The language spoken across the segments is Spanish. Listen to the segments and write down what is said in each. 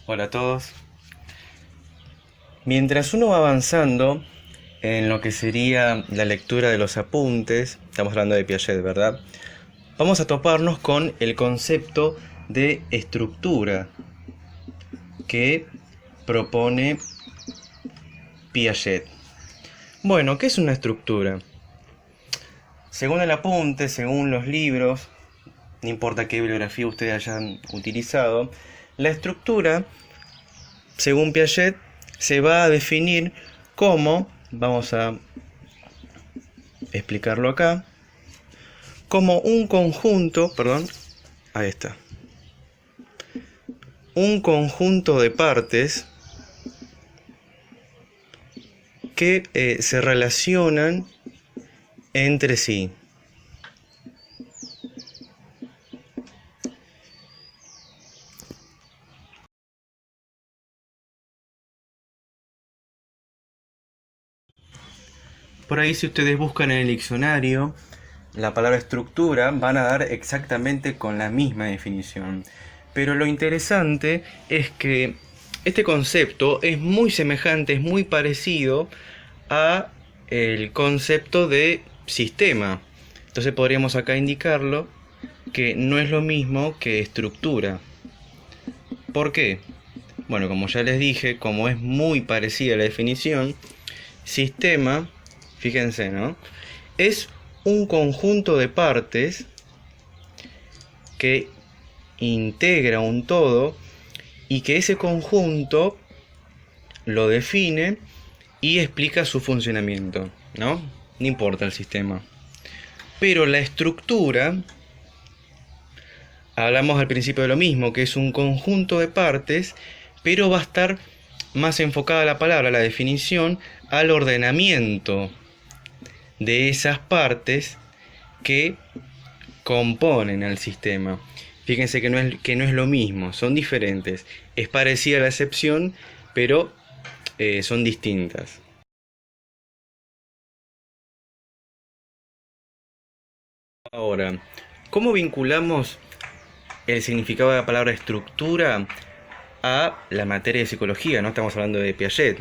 Hola a todos. Mientras uno va avanzando en lo que sería la lectura de los apuntes, estamos hablando de Piaget, ¿verdad? Vamos a toparnos con el concepto de estructura que propone Piaget. Bueno, ¿qué es una estructura? Según el apunte, según los libros, no importa qué bibliografía ustedes hayan utilizado, la estructura, según Piaget, se va a definir como, vamos a explicarlo acá, como un conjunto, ahí está, un conjunto de partes que se relacionan entre sí. Por ahí, si ustedes buscan en el diccionario la palabra estructura, van a dar exactamente con la misma definición. Pero lo interesante es que este concepto es muy semejante, es muy parecido a el concepto de sistema. Entonces podríamos acá indicarlo que no es lo mismo que estructura. ¿Por qué? Bueno, como ya les dije, como es muy parecida la definición, sistema, fíjense, ¿no? Es un conjunto de partes que integra un todo y que ese conjunto lo define y explica su funcionamiento, ¿no? No importa el sistema. Pero la estructura, hablamos al principio de lo mismo, que es un conjunto de partes, pero va a estar más enfocada la palabra, la definición, al ordenamiento de esas partes que componen al sistema. Fíjense que no es lo mismo, son diferentes. Es parecida a la excepción, pero son distintas. Ahora, ¿cómo vinculamos el significado de la palabra estructura a la materia de psicología? No estamos hablando de Piaget.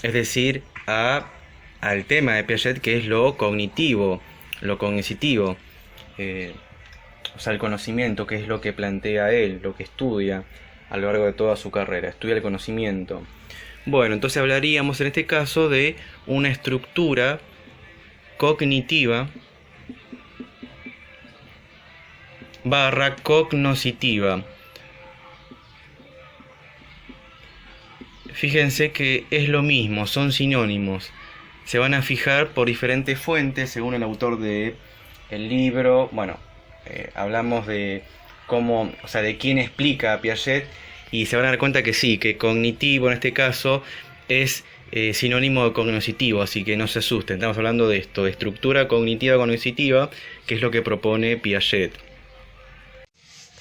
Es decir, al tema de Piaget, que es lo cognitivo, lo cognitivo. O sea, el conocimiento, que es lo que plantea él, lo que estudia a lo largo de toda su carrera. Estudia el conocimiento. Bueno, entonces hablaríamos en este caso de una estructura cognitiva barra cognoscitiva. Fíjense que es lo mismo, son sinónimos. Se van a fijar por diferentes fuentes según el autor del libro. Bueno, hablamos de cómo, o sea, de quién explica a Piaget, y se van a dar cuenta que sí, que cognitivo en este caso es sinónimo de cognoscitivo, así que no se asusten, estamos hablando de esto, de estructura cognitiva cognoscitiva, que es lo que propone Piaget.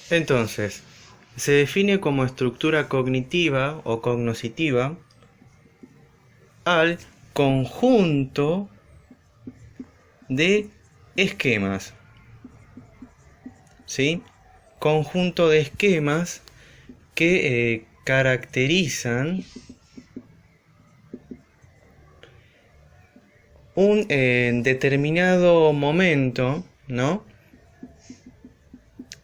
Entonces, se define como estructura cognitiva o cognoscitiva al conjunto de esquemas, ¿sí? Conjunto de esquemas que caracterizan un determinado momento, ¿no?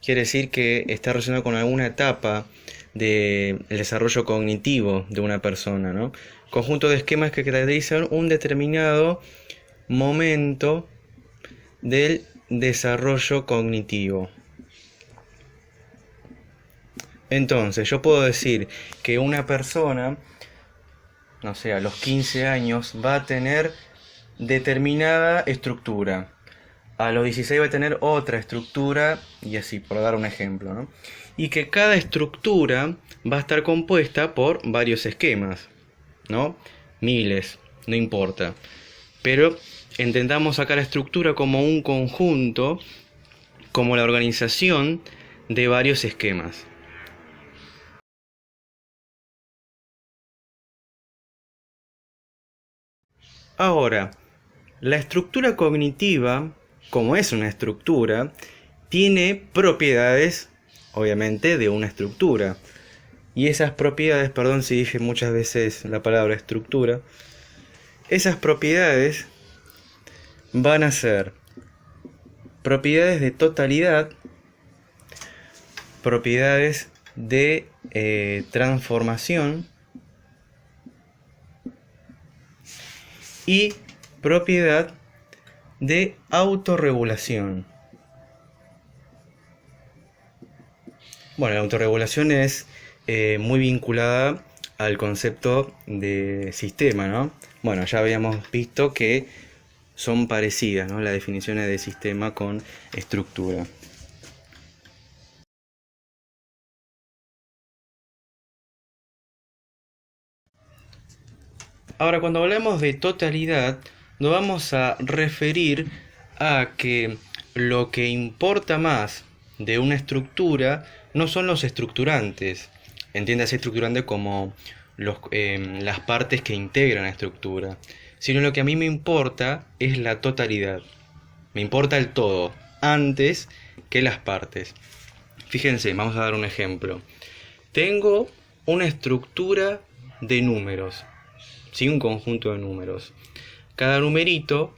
Quiere decir que está relacionado con alguna etapa del desarrollo cognitivo de una persona, ¿no? Conjunto de esquemas que caracterizan un determinado momento del desarrollo cognitivo. Entonces, yo puedo decir que una persona, no sé, a los 15 años va a tener determinada estructura. A los 16 va a tener otra estructura, y así, por dar un ejemplo, ¿no? Y que cada estructura va a estar compuesta por varios esquemas, ¿no? Miles, no importa. Pero intentamos sacar la estructura como un conjunto, como la organización de varios esquemas. Ahora, la estructura cognitiva, como es una estructura, tiene propiedades, obviamente, de una estructura. Y esas propiedades, perdón si dije muchas veces la palabra estructura, esas propiedades van a ser propiedades de totalidad, propiedades de transformación y propiedad de autorregulación. Bueno, la autorregulación es muy vinculada al concepto de sistema, ¿no? Bueno, ya habíamos visto que son parecidas, ¿no? Las definiciones de sistema con estructura. Ahora, cuando hablamos de totalidad, nos vamos a referir a que lo que importa más de una estructura no son los estructurantes. Entiéndase estructurante como las partes que integran la estructura, sino lo que a mí me importa es la totalidad. Me importa el todo, antes que las partes. Fíjense, vamos a dar un ejemplo. Tengo una estructura de números, ¿sí? Un conjunto de números. Cada numerito,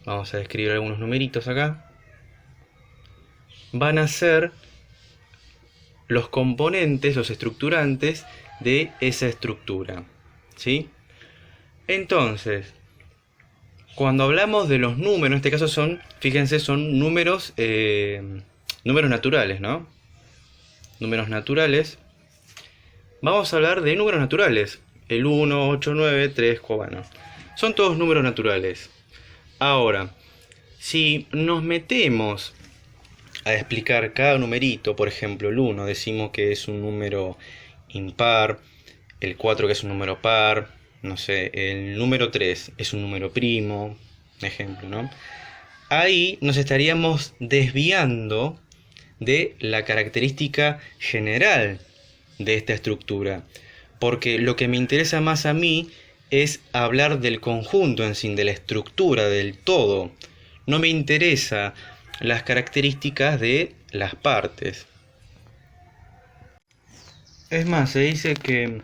vamos a describir algunos numeritos acá, van a ser los componentes, los estructurantes de esa estructura, ¿sí? Entonces, cuando hablamos de los números, en este caso son, fíjense, son números, números naturales, ¿no? Números naturales. Vamos a hablar de números naturales. El 1, 8, 9, 3, 4, bueno. Son todos números naturales. Ahora, si nos metemos a explicar cada numerito, por ejemplo, el 1 decimos que es un número impar, el 4 que es un número par, no sé, el número 3 es un número primo, ejemplo, ¿no? Ahí nos estaríamos desviando de la característica general de esta estructura, porque lo que me interesa más a mí es hablar del conjunto en sí, de la estructura, del todo. No me interesa las características de las partes. Es más, se dice que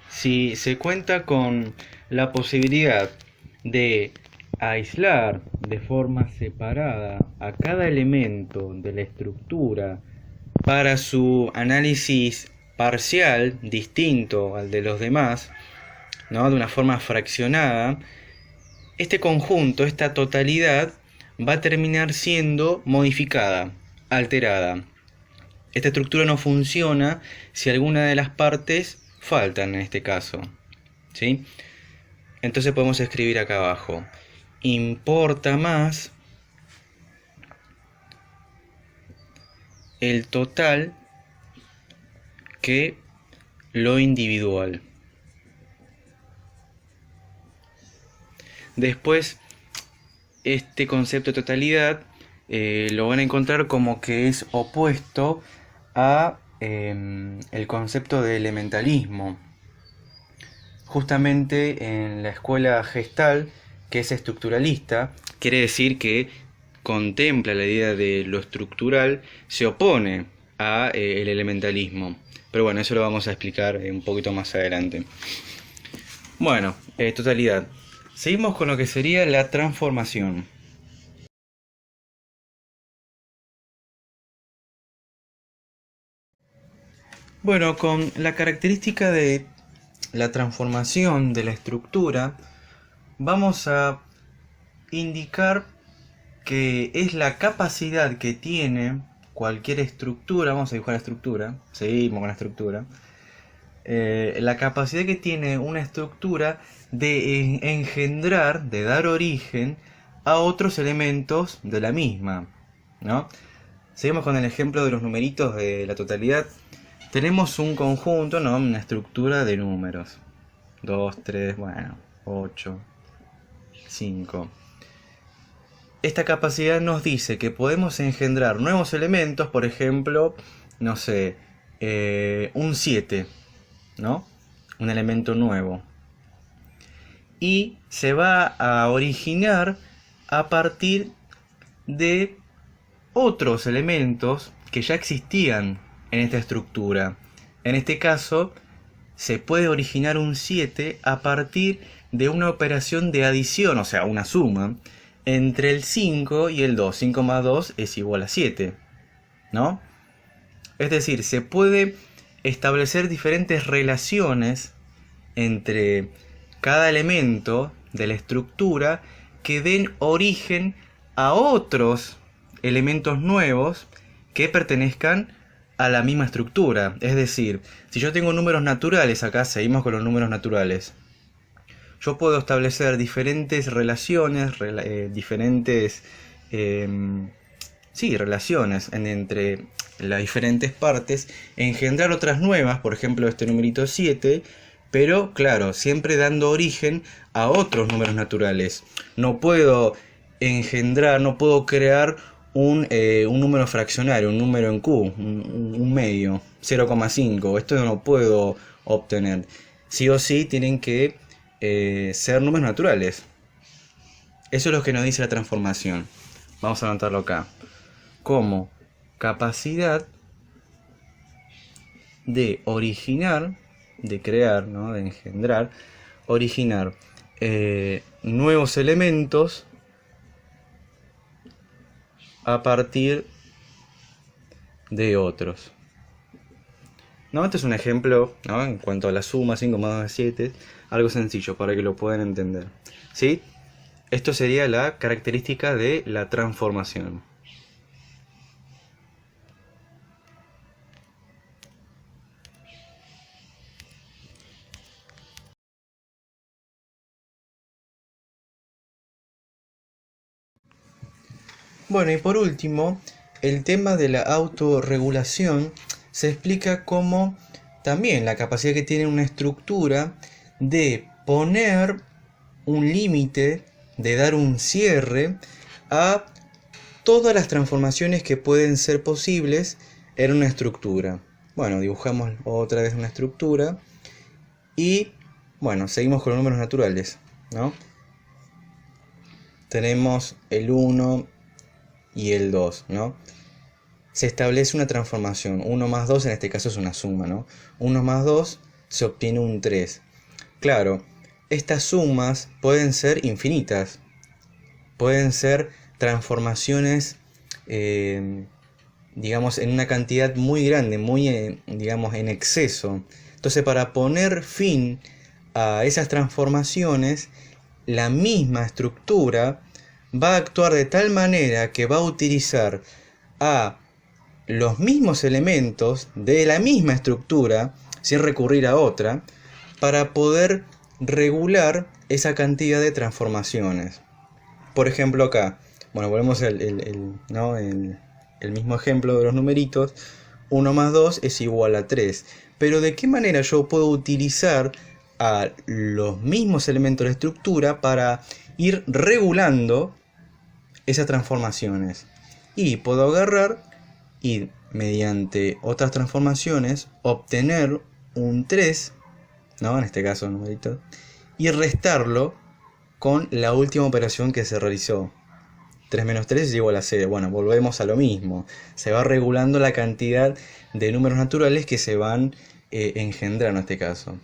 si se cuenta con la posibilidad de aislar de forma separada a cada elemento de la estructura para su análisis parcial distinto al de los demás, ¿no? De una forma fraccionada, este conjunto, esta totalidad, va a terminar siendo modificada, alterada. Esta estructura no funciona si alguna de las partes faltan en este caso, ¿sí? Entonces podemos escribir acá abajo: importa más el total que lo individual. Después, este concepto de totalidad lo van a encontrar como que es opuesto a el concepto de elementalismo. Justamente en la escuela Gestalt, que es estructuralista, quiere decir que contempla la idea de lo estructural, se opone a el elementalismo. Pero bueno, eso lo vamos a explicar un poquito más adelante. Bueno, totalidad. Seguimos con lo que sería la transformación. Bueno, con la característica de la transformación de la estructura, vamos a indicar que es la capacidad que tiene cualquier estructura. Vamos a dibujar la estructura, seguimos con la estructura. La capacidad que tiene una estructura de engendrar, de dar origen a otros elementos de la misma, ¿no? Seguimos con el ejemplo de los numeritos de la totalidad. Tenemos un conjunto, ¿no? Una estructura de números. 2, 3, bueno, 8, 5. Esta capacidad nos dice que podemos engendrar nuevos elementos, por ejemplo, no sé, un 7, ¿no? Un elemento nuevo. Y se va a originar a partir de otros elementos que ya existían en esta estructura. En este caso, se puede originar un 7 a partir de una operación de adición, o sea, una suma, entre el 5 y el 2. 5 más 2 es igual a 7, ¿no? Es decir, se puede establecer diferentes relaciones entre cada elemento de la estructura que den origen a otros elementos nuevos que pertenezcan a la misma estructura. Es decir, si yo tengo números naturales, acá seguimos con los números naturales, yo puedo establecer diferentes relaciones, relaciones entre las diferentes partes, engendrar otras nuevas, por ejemplo este numerito 7, pero claro, siempre dando origen a otros números naturales. No puedo engendrar, no puedo crear un número fraccionario, un número en Q, un medio, 0,5. Esto no lo puedo obtener. Sí o sí tienen que ser números naturales. Eso es lo que nos dice la transformación. Vamos a anotarlo acá. Como capacidad de originar, de crear, ¿no? De engendrar, originar nuevos elementos a partir de otros. ¿No? Este es un ejemplo, ¿no? En cuanto a la suma 5 más 2 es 7, algo sencillo para que lo puedan entender. ¿Sí? Esto sería la característica de la transformación. Bueno, y por último, el tema de la autorregulación se explica como también la capacidad que tiene una estructura de poner un límite, de dar un cierre a todas las transformaciones que pueden ser posibles en una estructura. Bueno, dibujamos otra vez una estructura y bueno, seguimos con los números naturales, ¿no? Tenemos el 1 y el 2, ¿no? Se establece una transformación. 1 más 2 en este caso es una suma, ¿no? 1 más 2 se obtiene un 3. Claro, estas sumas pueden ser infinitas. Pueden ser transformaciones, digamos, en una cantidad muy grande, muy, digamos, en exceso. Entonces, para poner fin a esas transformaciones, la misma estructura va a actuar de tal manera que va a utilizar a los mismos elementos de la misma estructura, sin recurrir a otra, para poder regular esa cantidad de transformaciones. Por ejemplo acá, bueno, volvemos el mismo ejemplo de los numeritos, 1 más 2 es igual a 3. Pero ¿de qué manera yo puedo utilizar a los mismos elementos de la estructura para ir regulando esas transformaciones? Y puedo agarrar y mediante otras transformaciones obtener un 3, ¿no? En este caso numerito, y restarlo con la última operación que se realizó. 3 menos 3 es igual a 0. Bueno, volvemos a lo mismo. Se va regulando la cantidad de números naturales que se van engendrando en este caso.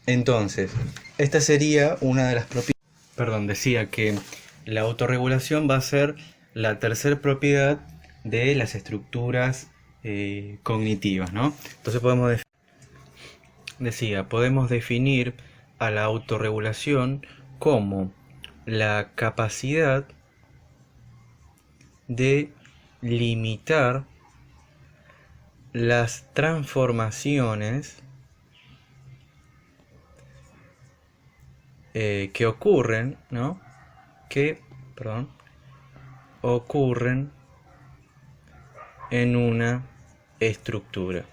Entonces, esta sería una de las propiedades. Perdón, decía que la autorregulación va a ser la tercera propiedad de las estructuras cognitivas, ¿no? Entonces podemos definir a la autorregulación como la capacidad de limitar las transformaciones que ocurren, ¿no? Ocurren en una estructura.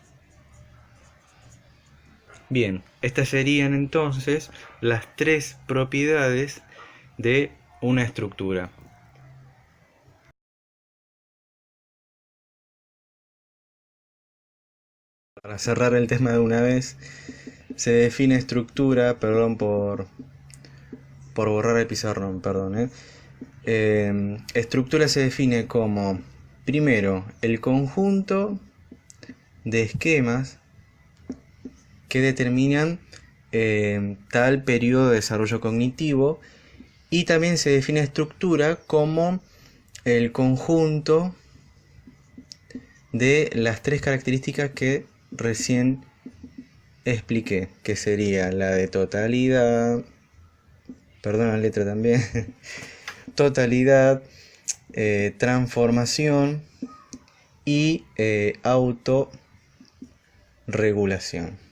Bien, estas serían entonces las tres propiedades de una estructura. Para cerrar el tema de una vez, se define estructura, perdón por borrar el pizarrón, perdón. Estructura se define como, primero, el conjunto de esquemas que determinan tal periodo de desarrollo cognitivo, y también se define estructura como el conjunto de las tres características que recién expliqué, que sería la de totalidad, perdón la letra también, totalidad, transformación y autorregulación.